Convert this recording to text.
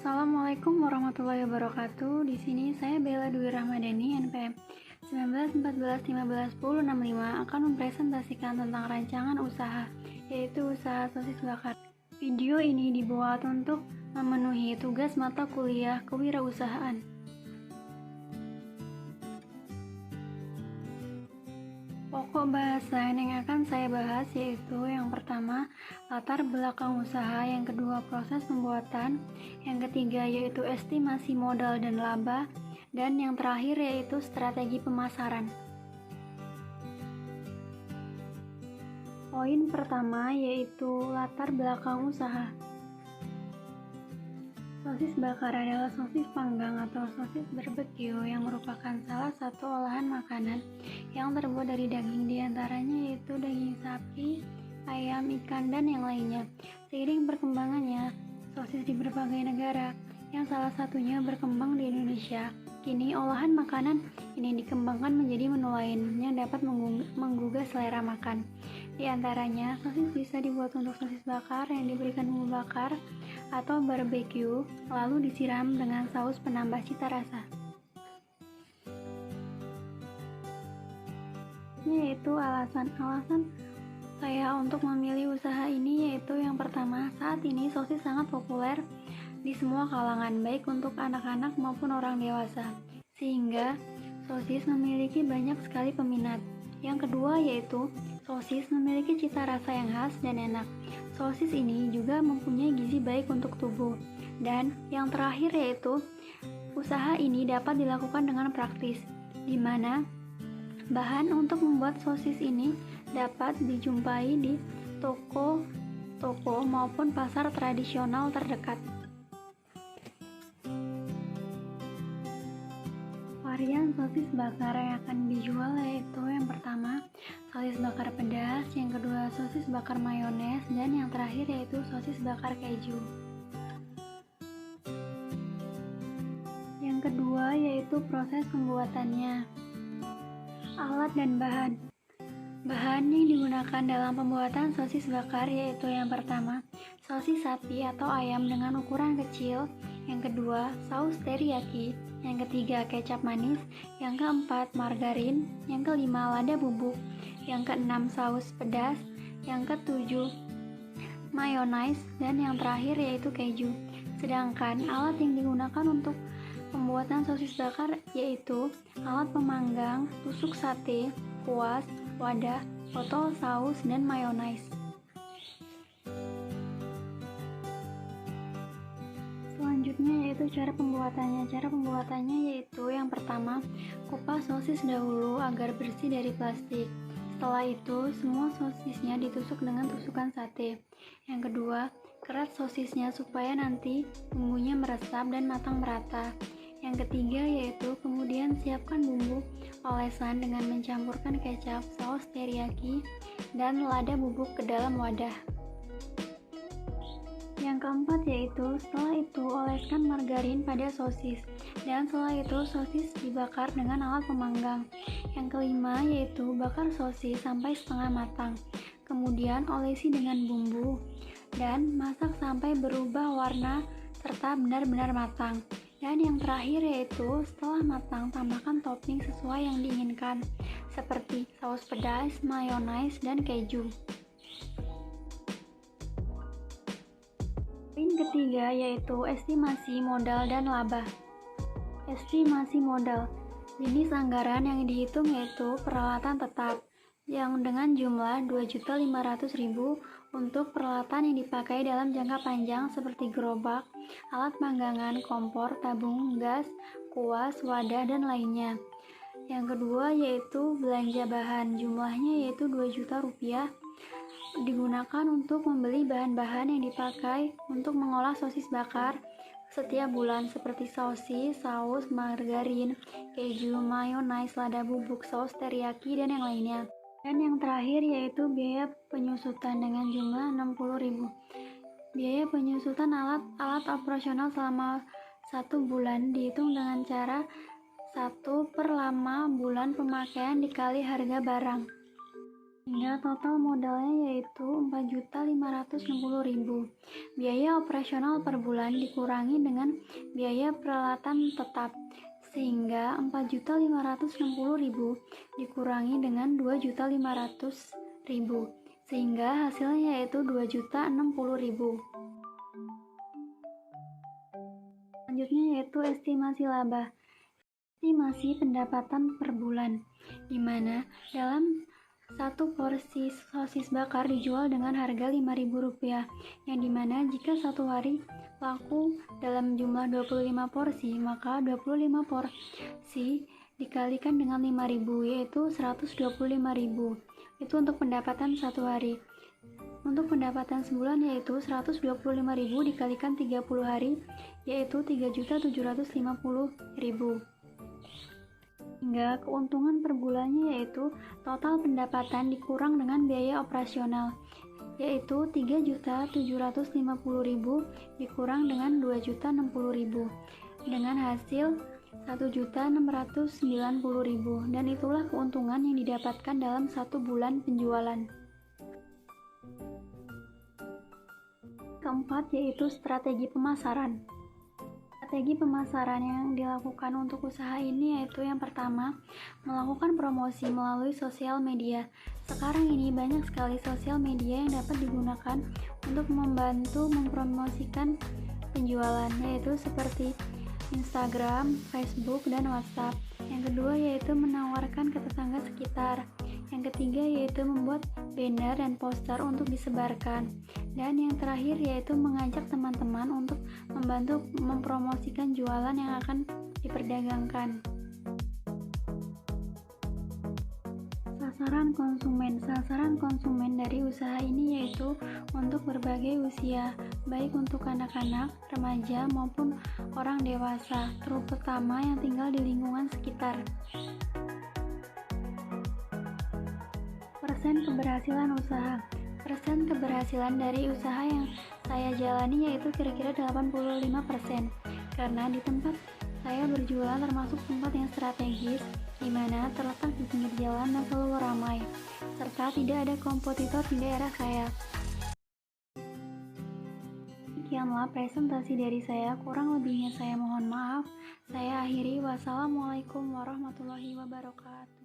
Assalamualaikum warahmatullahi wabarakatuh. Di sini saya Bella Dwi Rahmadani, NPM 1914151065 akan mempresentasikan tentang rancangan usaha, yaitu usaha sosis bakar. Video ini dibuat untuk memenuhi tugas mata kuliah kewirausahaan. Pokok bahasan yang akan saya bahas yaitu yang pertama, latar belakang usaha, yang kedua, proses pembuatan, yang ketiga yaitu estimasi modal dan laba, dan yang terakhir yaitu strategi pemasaran. Poin pertama yaitu latar belakang usaha. Sosis bakar adalah sosis panggang atau sosis barbeque yang merupakan salah satu olahan makanan yang terbuat dari daging, diantaranya yaitu daging sapi, ayam, ikan, dan yang lainnya. Seiring perkembangannya sosis di berbagai negara, yang salah satunya berkembang di Indonesia, kini olahan makanan ini dikembangkan menjadi menu lain yang dapat menggugah selera makan. Di antaranya, sosis bisa dibuat untuk sosis bakar yang diberikan bumbu bakar atau barbeque, lalu disiram dengan saus penambah cita rasa. Yaitu alasan saya untuk memilih usaha ini, yaitu yang pertama, saat ini sosis sangat populer di semua kalangan, baik untuk anak-anak maupun orang dewasa, sehingga sosis memiliki banyak sekali peminat. Yang kedua yaitu sosis memiliki cita rasa yang khas dan enak. Sosis ini juga mempunyai gizi baik untuk tubuh. Dan yang terakhir yaitu usaha ini dapat dilakukan dengan praktis, di mana bahan untuk membuat sosis ini dapat dijumpai di toko maupun pasar tradisional terdekat. Varian sosis bakar yang akan dijual yaitu yang pertama, sosis bakar pedas, yang kedua sosis bakar mayones, dan yang terakhir yaitu sosis bakar keju. Yang kedua yaitu proses pembuatannya. Alat dan bahan. Bahan yang digunakan dalam pembuatan sosis bakar yaitu yang pertama, sosis sapi atau ayam dengan ukuran kecil, yang kedua, saus teriyaki, yang ketiga, kecap manis, yang keempat, margarin, yang kelima, lada bubuk, yang keenam, saus pedas, yang ketujuh, mayonaise, dan yang terakhir yaitu keju. Sedangkan alat yang digunakan untuk pembuatan sosis bakar yaitu alat pemanggang, tusuk sate, kuas, wadah, botol saus, dan mayonaise. Selanjutnya yaitu cara pembuatannya. Cara pembuatannya yaitu yang pertama, kupas sosis dahulu agar bersih dari plastik. Setelah itu, semua sosisnya ditusuk dengan tusukan sate. Yang kedua, kerat sosisnya supaya nanti bumbunya meresap dan matang merata. Yang ketiga yaitu kemudian siapkan bumbu olesan dengan mencampurkan kecap, saus teriyaki, dan lada bubuk ke dalam wadah. Yang keempat yaitu setelah itu oleskan margarin pada sosis, dan setelah itu sosis dibakar dengan alat pemanggang. Yang kelima yaitu bakar sosis sampai setengah matang, kemudian olesi dengan bumbu dan masak sampai berubah warna serta benar-benar matang. Dan yang terakhir yaitu setelah matang tambahkan topping sesuai yang diinginkan, seperti saus pedas, mayonaise, dan keju. Poin ketiga yaitu estimasi modal dan laba. Estimasi modal. Jenis anggaran yang dihitung yaitu peralatan tetap yang dengan jumlah 2.500.000 untuk peralatan yang dipakai dalam jangka panjang seperti gerobak, alat panggangan, kompor, tabung gas, kuas, wadah, dan lainnya. Yang kedua yaitu belanja bahan, jumlahnya yaitu 2 juta rupiah, digunakan untuk membeli bahan-bahan yang dipakai untuk mengolah sosis bakar setiap bulan seperti sosis, saus, margarin, keju, mayonaise, lada bubuk, saus teriyaki, dan yang lainnya. Dan yang terakhir yaitu biaya penyusutan dengan jumlah 60.000. Biaya penyusutan alat operasional selama 1 bulan dihitung dengan cara 1/lama bulan pemakaian dikali harga barang. Hingga total modalnya yaitu 4.560.000. Biaya operasional per bulan dikurangi dengan biaya peralatan tetap, sehingga 4.560.000 dikurangi dengan 2.500.000, sehingga hasilnya yaitu 2.060.000. Selanjutnya yaitu estimasi laba. Estimasi pendapatan per bulan, di mana dalam satu porsi sosis bakar dijual dengan harga Rp5.000, yang dimana jika satu hari laku dalam jumlah 25 porsi, maka 25 porsi dikalikan dengan 5.000, yaitu 125.000. Itu untuk pendapatan satu hari. Untuk pendapatan sebulan yaitu 125.000 dikalikan 30 hari, yaitu 3.750.000. Hingga keuntungan per bulannya yaitu total pendapatan dikurang dengan biaya operasional, yaitu 3.750.000 dikurang dengan 2.060.000, dengan hasil 1.690.000, dan itulah keuntungan yang didapatkan dalam satu bulan penjualan. Keempat yaitu strategi pemasaran. Strategi pemasaran yang dilakukan untuk usaha ini yaitu yang pertama, melakukan promosi melalui sosial media. Sekarang ini banyak sekali sosial media yang dapat digunakan untuk membantu mempromosikan penjualan, yaitu seperti Instagram, Facebook, dan WhatsApp. Yang kedua yaitu menawarkan ke tetangga sekitar. Yang ketiga yaitu membuat banner dan poster untuk disebarkan. Dan yang terakhir yaitu mengajak teman-teman untuk membantu mempromosikan jualan yang akan diperdagangkan. Sasaran konsumen dari usaha ini yaitu untuk berbagai usia, baik untuk anak-anak, remaja maupun orang dewasa, terutama yang tinggal di lingkungan sekitar. Persen keberhasilan usaha. Persen keberhasilan dari usaha yang saya jalani yaitu kira-kira 85%, karena di tempat saya berjualan termasuk tempat yang strategis, di mana terletak di pinggir jalan dan selalu ramai, serta tidak ada kompetitor di daerah saya. Demikianlah presentasi dari saya, kurang lebihnya saya mohon maaf. Saya akhiri, wassalamualaikum warahmatullahi wabarakatuh.